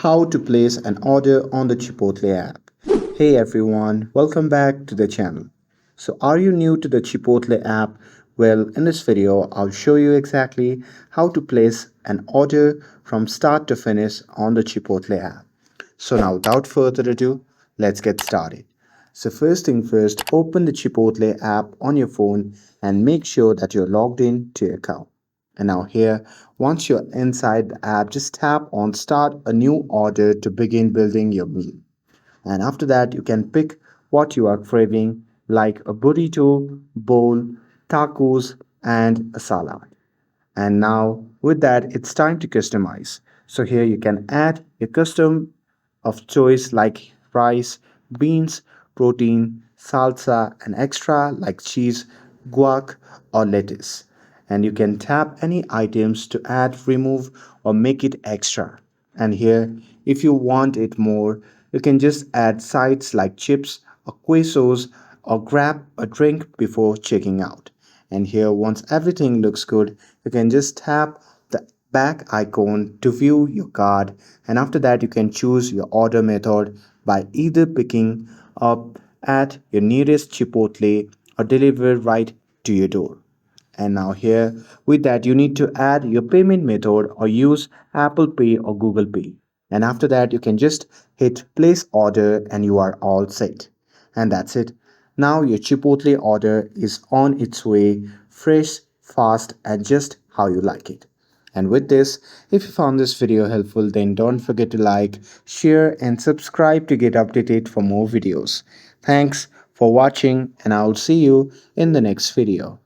how to place an order on the Chipotle app. Hey everyone, welcome back to the channel. So, are you new to the Chipotle app? Well, in this video, I'll show you exactly how to place an order from start to finish on the Chipotle app. So, now without further ado, let's get started. So, first thing first, open the Chipotle app on your phone and make sure that you're logged in to your account. And now here, once you're inside the app, just tap on start a new order to begin building your meal. And after that, you can pick what you are craving, like a burrito, bowl, tacos, and a salad. And now with that, it's time to customize. So here you can add your custom of choice like rice, beans, protein, salsa, and extra like cheese, guac, or lettuce. And you can tap any items to add, remove, or make it extra. And here, if you want it more, you can just add sides like chips or quesos or grab a drink before checking out. And here, once everything looks good, you can just tap the back icon to view your card. And after that, you can choose your order method by either picking up at your nearest Chipotle or deliver right to your door. And now here, with that, you need to add your payment method or use Apple Pay or Google Pay. And after that, you can just hit place order and you are all set. And that's it. Now your Chipotle order is on its way, fresh, fast, and just how you like it. And with this, if you found this video helpful, then don't forget to like, share, and subscribe to get updated for more videos. Thanks for watching, and I'll see you in the next video.